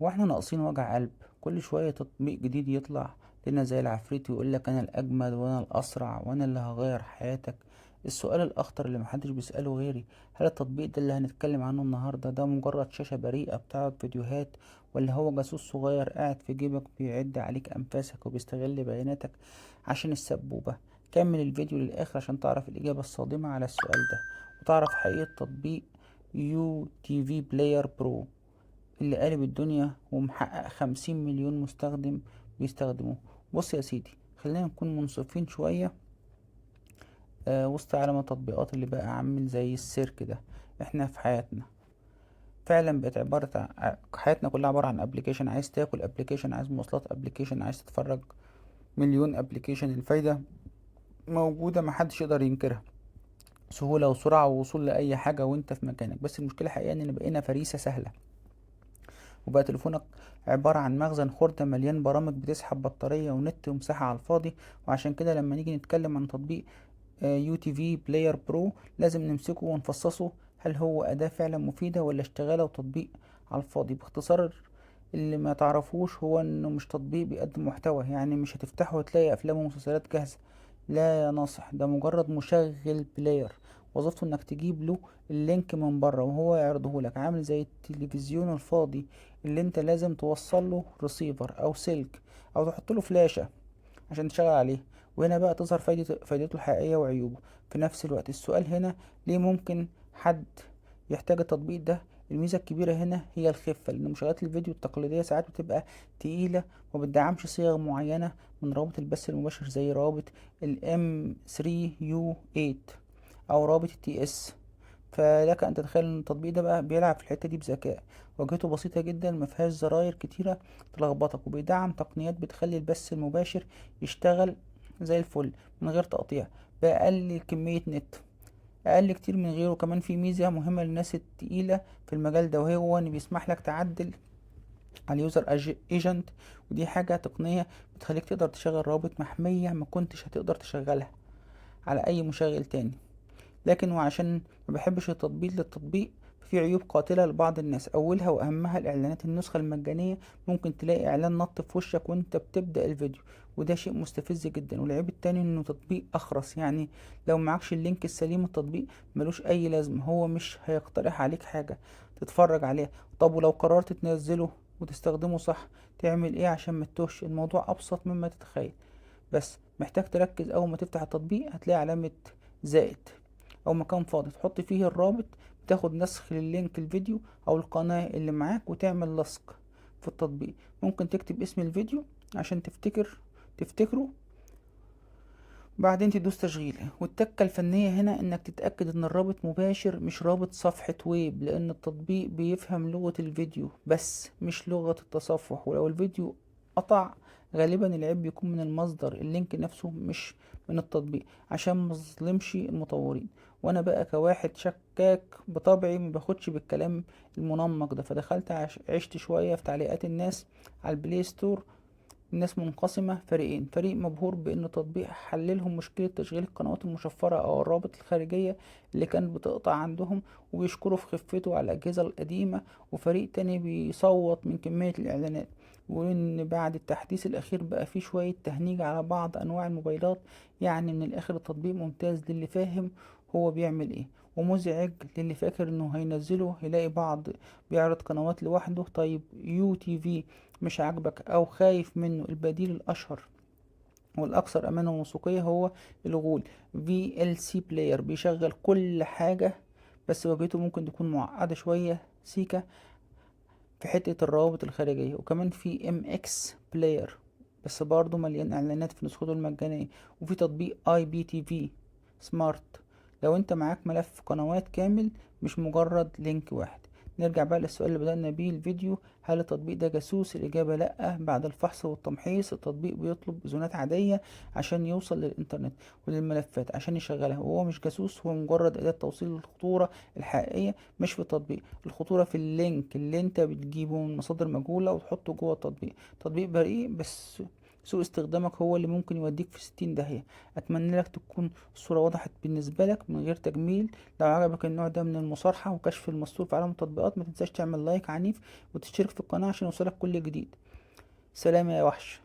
هو احنا ناقصين وجع قلب؟ كل شوية تطبيق جديد يطلع لنا زي العفريت ويقولك انا الاجمد وانا الاسرع وانا اللي هغير حياتك. السؤال الاخطر اللي محدش بيسأله غيري، هل التطبيق ده اللي هنتكلم عنه النهاردة ده مجرد شاشة بريئة بتعرض فيديوهات، ولا هو جاسوس صغير قاعد في جيبك بيعد عليك انفاسك وبيستغل بياناتك عشان السبوبة؟ كمل الفيديو للاخر عشان تعرف الاجابة الصادمة على السؤال ده، وتعرف حقيقة تطبيق يو تي في بلاير برو اللي قالب الدنيا ومحقق 50 مليون مستخدم بيستخدموه. بص يا سيدي، خلينا نكون منصفين شوية. وسط عالم التطبيقات اللي بقى عامل زي السيرك ده، احنا في حياتنا فعلا بقت عبارة عن حياتنا كلها عبارة عن ابلكيشن. عايز تاكل ابلكيشن، عايز مواصلات ابلكيشن، عايز تتفرج مليون ابلكيشن. الفايدة موجودة محدش يقدر ينكرها، سهولة وسرعة ووصول لأي حاجة وانت في مكانك. بس المشكلة حقيقة ان بقينا فريسة سهلة، وبقى تليفونك عبارة عن مخزن خردة مليان برامج بتسحب بطارية ونت ومساحة على الفاضي. وعشان كده لما نيجي نتكلم عن تطبيق يو تي في بلاير برو لازم نمسكه ونفصصه، هل هو أداة فعلا مفيدة ولا اشتغالة وتطبيق على الفاضي؟ باختصار اللي ما تعرفوش هو انه مش تطبيق بيقدم محتوى، يعني مش هتفتحه وتلاقي افلام ومسلسلات جاهزة. لا يا ناصح، ده مجرد مشغل بلاير، وظيفته انك تجيب له اللينك من بره وهو يعرضه لك، عامل زي التلفزيون الفاضي اللي انت لازم توصل له ريسيفر او سلك او تحط له فلاشة عشان تشغل عليه. وهنا بقى تظهر فايدته الحقيقية وعيوبه في نفس الوقت. السؤال هنا، ليه ممكن حد يحتاج التطبيق ده؟ الميزة الكبيرة هنا هي الخفة، لأن مشغلات الفيديو التقليدية ساعات بتبقى تقيلة ومبتدعمش صيغ معينة من روابط البث المباشر زي روابط ال M3U8 أو رابط التي اس. فلك ان تتخيل ان التطبيق ده بقى بيلعب في الحته دي بذكاء. واجهته بسيطه جدا، ما فيهاش زراير كتيره تلخبطك، وبيدعم تقنيات بتخلي البث المباشر يشتغل زي الفل من غير تقطيع، باقل كميه نت، اقل كتير من غيره. كمان في ميزه مهمه للناس التقيله في المجال ده، وهو ان بيسمح لك تعدل على اليوزر ايجنت، ودي حاجه تقنيه بتخليك تقدر تشغل روابط محميه ما كنتش هتقدر تشغلها على اي مشغل تاني. لكن وعشان ما بحبش التطبيق للتطبيق، في عيوب قاتلة لبعض الناس، أولها وأهمها الإعلانات. النسخة المجانية ممكن تلاقي إعلان نط في وشك وأنت بتبدأ الفيديو، وده شيء مستفز جدا. والعيب التاني إنه تطبيق أخرس، يعني لو معكش اللينك السليم التطبيق ملوش أي لازمة، هو مش هيقترح عليك حاجة تتفرج عليها. طب ولو قررت تنزله وتستخدمه صح، تعمل ايه عشان ما تتوهش؟ الموضوع أبسط مما تتخيل، بس محتاج تركز. أول ما تفتح التطبيق هتلاقي علامة زائد او مكان فاضي تحط فيه الرابط، بتاخد نسخ للينك الفيديو او القناة اللي معاك وتعمل لصق في التطبيق. ممكن تكتب اسم الفيديو عشان تفتكره، بعدين تدوس تشغيل. والتكة الفنية هنا انك تتأكد ان الرابط مباشر مش رابط صفحة ويب، لان التطبيق بيفهم لغة الفيديو بس مش لغة التصفح. ولو الفيديو قطع غالبا العيب بيكون من المصدر، اللينك نفسه مش من التطبيق، عشان مظلمش المطورين. وانا بقى كواحد شكاك بطبعي ما باخدش بالكلام المنمق ده، فدخلت عشت شوية في تعليقات الناس على البلاي ستور. الناس منقسمة فريقين: فريق مبهور بأن تطبيق حللهم مشكلة تشغيل القنوات المشفرة أو الرابط الخارجية اللي كانت بتقطع عندهم، وبيشكروا في خفته على الأجهزة القديمة. وفريق تاني بيصوت من كمية الإعلانات، وإن بعد التحديث الأخير بقى فيه شوية تهنيج على بعض أنواع الموبايلات. يعني من الآخر التطبيق ممتاز للي فاهم هو بيعمل إيه، ومزعج للي فاكر إنه هينزله يلاقي بعض بيعرض قنوات لوحده. طيب يو تي في مش عاجبك او خايف منه، البديل الاشهر والاكثر امانه وموثوقيه هو الغول في ال سي بلاير. بيشغل كل حاجه، بس واجهته ممكن تكون معقده شويه سيكا في حته الروابط الخارجيه. وكمان في ام اكس بلاير، بس برضه مليان اعلانات في نسخته المجانيه. وفي تطبيق اي بي تي في سمارت لو انت معاك ملف قنوات كامل مش مجرد لينك واحد. نرجع بقى للسؤال اللي بدأنا بيه الفيديو، هل التطبيق ده جاسوس؟ الإجابة لأ. بعد الفحص والتمحيص التطبيق بيطلب بيانات عادية عشان يوصل للإنترنت وللملفات عشان يشغلها، وهو مش جاسوس، هو مجرد أداة توصيل. الخطورة الحقيقية مش في التطبيق، الخطورة في اللينك اللي انت بتجيبه من مصادر مجهولة وتحطه جوه التطبيق. تطبيق بريء بس سوء استخدامك هو اللي ممكن يوديك في 60 داهية. اتمنى لك تكون الصورة وضحت بالنسبة لك من غير تجميل. لو عجبك النوع ده من المصارحة وكشف المستور في عالم التطبيقات، ما تنساش تعمل لايك عنيف وتشترك في القناة عشان يوصلك كل جديد. سلام يا وحش.